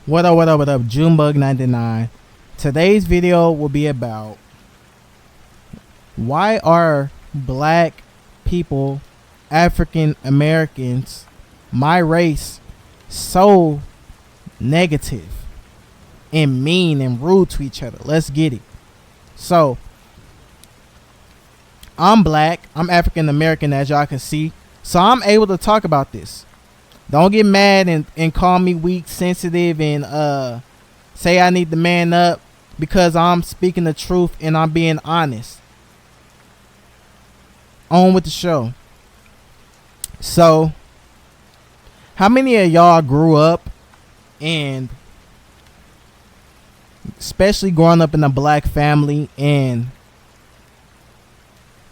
What up, Junebug99. Today's video will be about why are black people, African Americans, my race, so negative and mean and rude to each other. Let's get it. So, I'm black, I'm African American, as y'all can see, so I'm able to talk about this. Don't get mad and call me weak, sensitive, and say I need to man up, because I'm speaking the truth and I'm being honest. On with the show. So, how many of y'all grew up, and especially growing up in a black family, and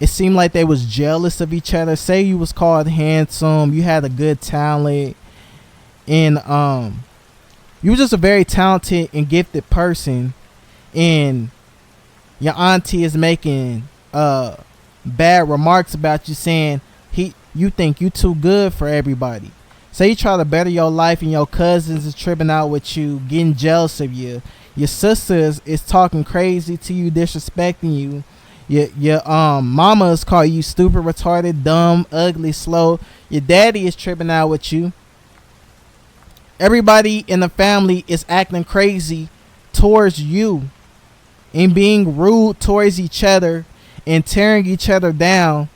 it seemed like they was jealous of each other? Say you was called handsome, you had a good talent, and you were just a very talented and gifted person, and your auntie is making bad remarks about you, saying you think you too good for everybody. Say you try to better your life, and your cousins is tripping out with you, getting jealous of you. Your sisters is talking crazy to you, disrespecting you. Your mamas call you stupid, retarded, dumb, ugly, slow. Your daddy is tripping out with you. Everybody in the family is acting crazy towards you and being rude towards each other and tearing each other down.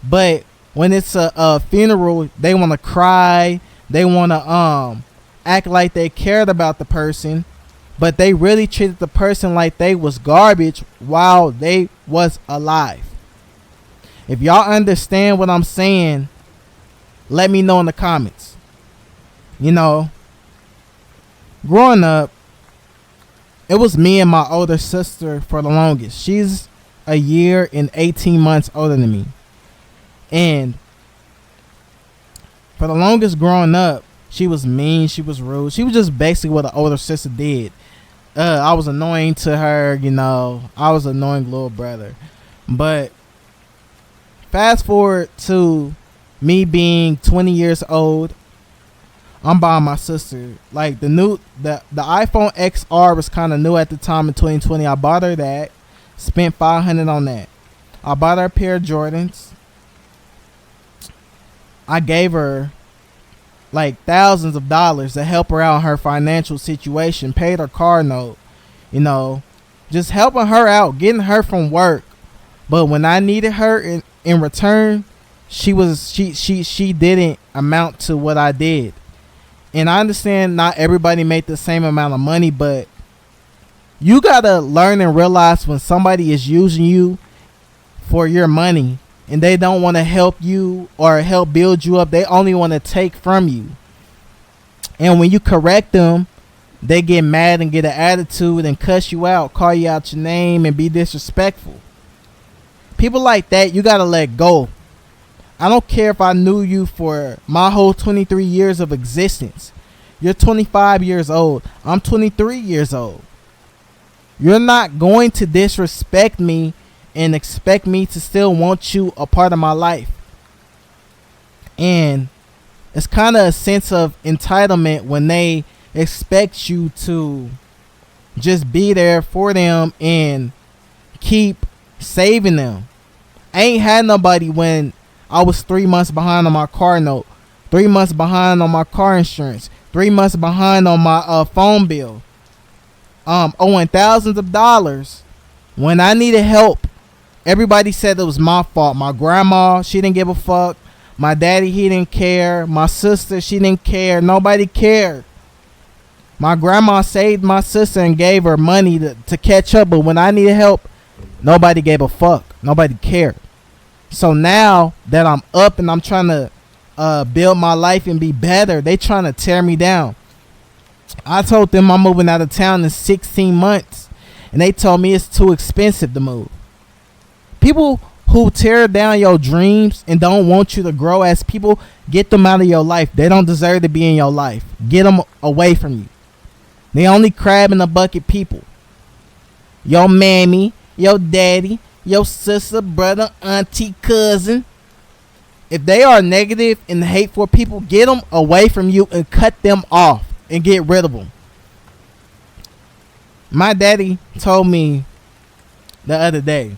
But when it's a funeral, they want to cry. They want to act like they cared about the person, but they really treated the person like they was garbage while they was alive. If y'all understand what I'm saying, let me know in the comments. You know, growing up, it was me and my older sister for the longest. She's a year and 18 months older than me. And for the longest growing up, she was mean, she was rude. She was just basically what an older sister did. I was annoying to her, you know. I was an annoying little brother. But fast forward to me being 20 years old, I'm buying my sister, like, the iPhone XR was kind of new at the time in 2020. I bought her that, spent $500 on that. I bought her a pair of Jordans. I gave her like thousands of dollars to help her out in her financial situation, paid her car note, you know, just helping her out, getting her from work. But when I needed her in return, she didn't amount to what I did. And I understand not everybody made the same amount of money, but you gotta learn and realize when somebody is using you for your money and they don't want to help you or help build you up. They only want to take from you. And when you correct them, they get mad and get an attitude and cuss you out, call you out your name, and be disrespectful. People like that, you got to let go. I don't care if I knew you for my whole 23 years of existence. You're 25 years old. I'm 23 years old. You're not going to disrespect me and expect me to still want you a part of my life. And it's kind of a sense of entitlement when they expect you to just be there for them and keep saving them. I ain't had nobody when I was 3 months behind on my car note, 3 months behind on my car insurance, 3 months behind on my phone bill, owing thousands of dollars. When I needed help, everybody said it was my fault. My grandma, she didn't give a fuck. My daddy, he didn't care. My sister, she didn't care. Nobody cared. My grandma saved my sister and gave her money to catch up, but when I needed help, nobody gave a fuck. Nobody cared. So now that I'm up and I'm trying to build my life and be better, they trying to tear me down. I told them I'm moving out of town in 16 months, and they told me it's too expensive to move. People who tear down your dreams and don't want you to grow as people, get them out of your life. They don't deserve to be in your life. Get them away from you. They only crab in the bucket people. Your mammy, your daddy, your sister, brother, auntie, cousin. If they are negative and hateful people, get them away from you and cut them off and get rid of them. My daddy told me the other day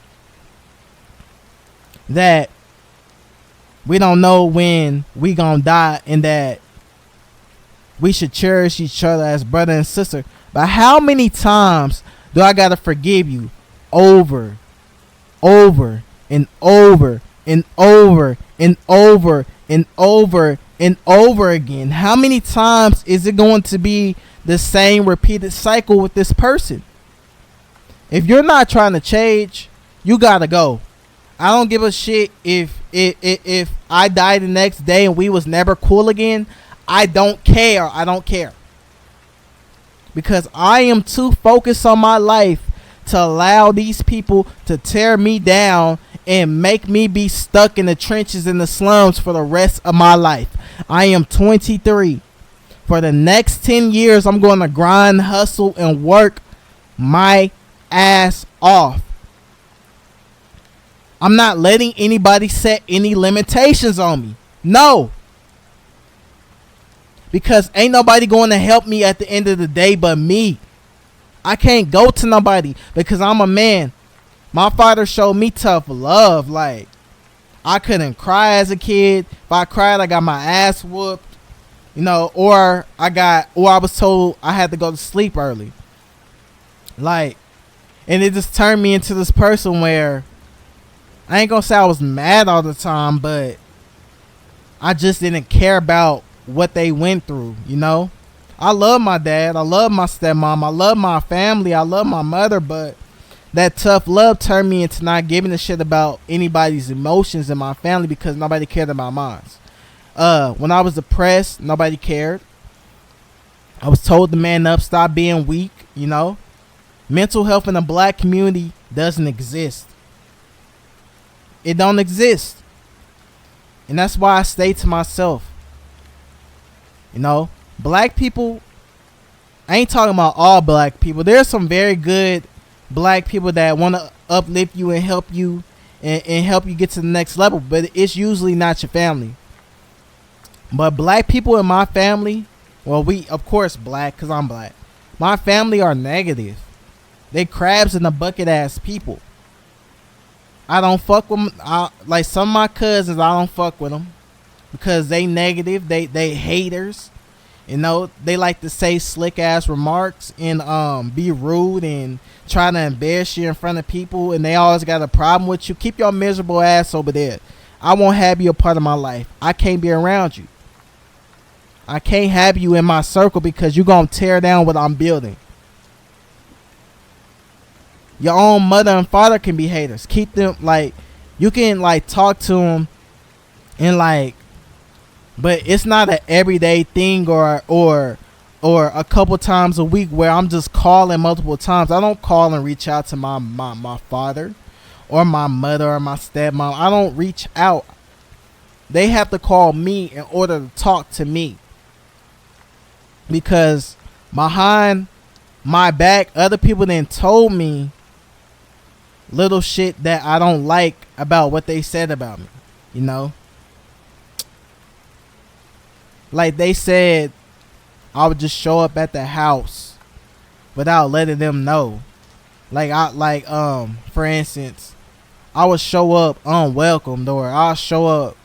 that we don't know when we gonna die, and that we should cherish each other as brother and sister. But how many times do I gotta forgive you? Over, over, and over, and over, and over, and over, and over again. How many times is it going to be the same repeated cycle with this person? If you're not trying to change, you gotta go. I don't give a shit if I die the next day and we was never cool again. I don't care. I don't care. Because I am too focused on my life to allow these people to tear me down and make me be stuck in the trenches in the slums for the rest of my life. I am 23. For the next 10 years, I'm going to grind, hustle, and work my ass off. I'm not letting anybody set any limitations on me. No. Because ain't nobody going to help me at the end of the day but me. I can't go to nobody because I'm a man. My father showed me tough love. Like, I couldn't cry as a kid. If I cried, I got my ass whooped. You know, or I was told I had to go to sleep early. Like, and it just turned me into this person where I ain't gonna say I was mad all the time, but I just didn't care about what they went through, you know? I love my dad. I love my stepmom. I love my family. I love my mother, but that tough love turned me into not giving a shit about anybody's emotions in my family because nobody cared about mine. When I was depressed, nobody cared. I was told to man up, stop being weak, you know? Mental health in the black community doesn't exist. It don't exist. And that's why I stay to myself. You know, black people, I ain't talking about all black people. There's some very good black people that want to uplift you and help you and help you get to the next level, but it's usually not your family. But black people in my family, well, we, of course, black because I'm black. My family are negative. They crabs in the bucket ass people. I don't fuck with them. Like some of my cousins, I don't fuck with them because they negative. They haters. You know, they like to say slick ass remarks and be rude and try to embarrass you in front of people, and they always got a problem with you. Keep your miserable ass over there. I won't have you a part of my life. I can't be around you. I can't have you in my circle because you're going to tear down what I'm building. Your own mother and father can be haters. Keep them, like, you can, like, talk to them and, like, but it's not an everyday thing or a couple times a week where I'm just calling multiple times. I don't call and reach out to my father or my mother or my stepmom. I don't reach out. They have to call me in order to talk to me. Because behind my back, other people then told me little shit that I don't like about what they said about me, you know? Like they said I would just show up at the house without letting them know. For instance, I would show up unwelcomed, or I'll show up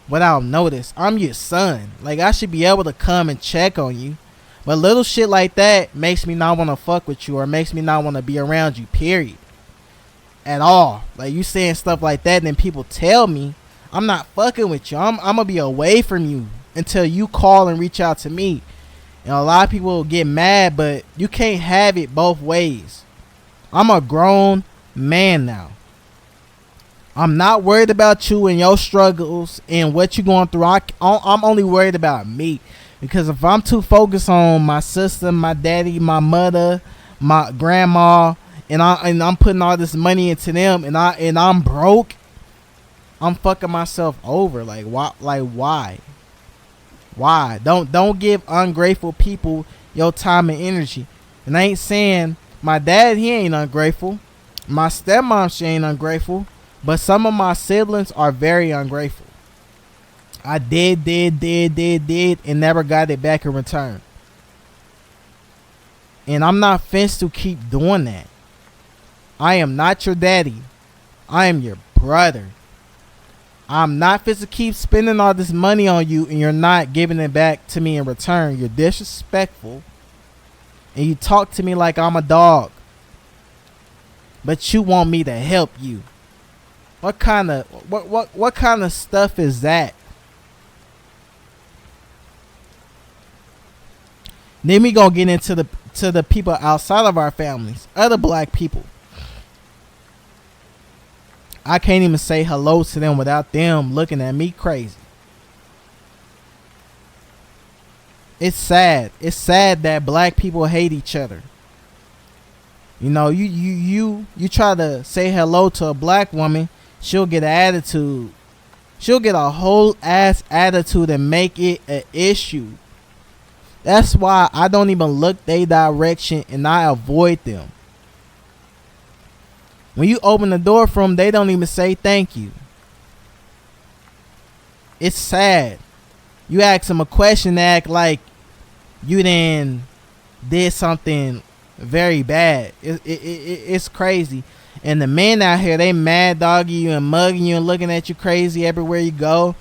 without notice. I'm your son. Like, I should be able to come and check on you. But little shit like that makes me not want to fuck with you, or makes me not want to be around you, period. At all. Like, you saying stuff like that, and then people tell me I'm not fucking with you. I'm gonna be away from you until you call and reach out to me. And a lot of people will get mad, but you can't have it both ways. I'm a grown man now. I'm not worried about you and your struggles and what you're going through. I'm only worried about me. Because if I'm too focused on my sister, my daddy, my mother, my grandma, and I'm putting all this money into them, and I'm broke, I'm fucking myself over. Like, why? Like, why? Why? Don't give ungrateful people your time and energy. And I ain't saying my dad, he ain't ungrateful. My stepmom, she ain't ungrateful. But some of my siblings are very ungrateful. I did, and never got it back in return. And I'm not fenced to keep doing that. I am not your daddy. I am your brother. I'm not fit to keep spending all this money on you and you're not giving it back to me in return. You're disrespectful. And you talk to me like I'm a dog. But you want me to help you. What kind of stuff is that? Then we gonna get into the people outside of our families, other black people. I can't even say hello to them without them looking at me crazy. It's sad. It's sad that black people hate each other. You know, you try to say hello to a black woman, she'll get an attitude. She'll get a whole ass attitude and make it an issue. That's why I don't even look their direction and I avoid them. When you open the door for them, they don't even say thank you. It's sad. You ask them a question, they act like you then did something very bad. It's crazy. And the men out here, they mad dogging you and mugging you and looking at you crazy everywhere you go.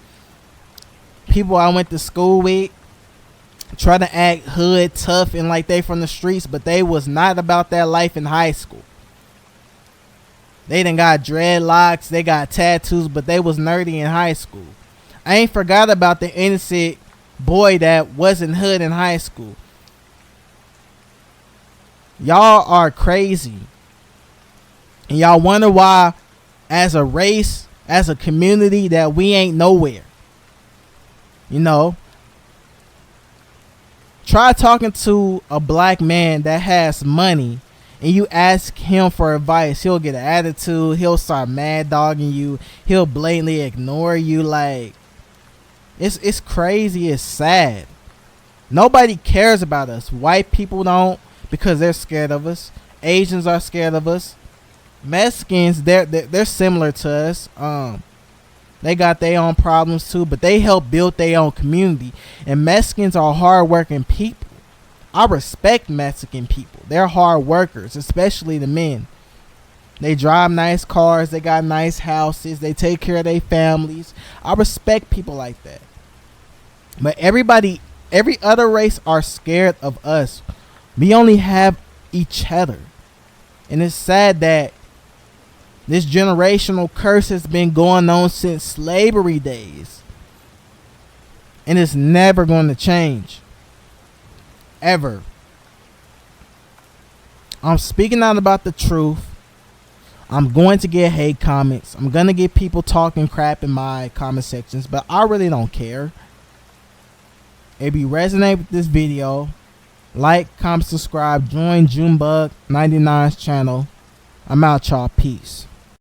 People I went to school with try to act hood, tough, and like they from the streets, but they was not about that life in high school. They done got dreadlocks, they got tattoos, but they was nerdy in high school. I ain't forgot about the innocent boy that wasn't hood in high school. Y'all are crazy. And y'all wonder why, as a race, as a community, that we ain't nowhere. You know? Try talking to a black man that has money and you ask him for advice. He'll get an attitude. He'll start mad dogging you. He'll blatantly ignore you. Like, it's crazy. It's sad. Nobody cares about us. White people don't because they're scared of us. Asians are scared of us. Mexicans, they're similar to us. They got their own problems too, but they help build their own community. And Mexicans are hardworking people. I respect Mexican people. They're hard workers, especially the men. They drive nice cars. They got nice houses. They take care of their families. I respect people like that. But every other race are scared of us. We only have each other. And it's sad that this generational curse has been going on since slavery days. And it's never going to change. Ever. I'm speaking out about the truth. I'm going to get hate comments. I'm going to get people talking crap in my comment sections. But I really don't care. If you resonate with this video, like, comment, subscribe, join Junebug 99's channel. I'm out, y'all. Peace.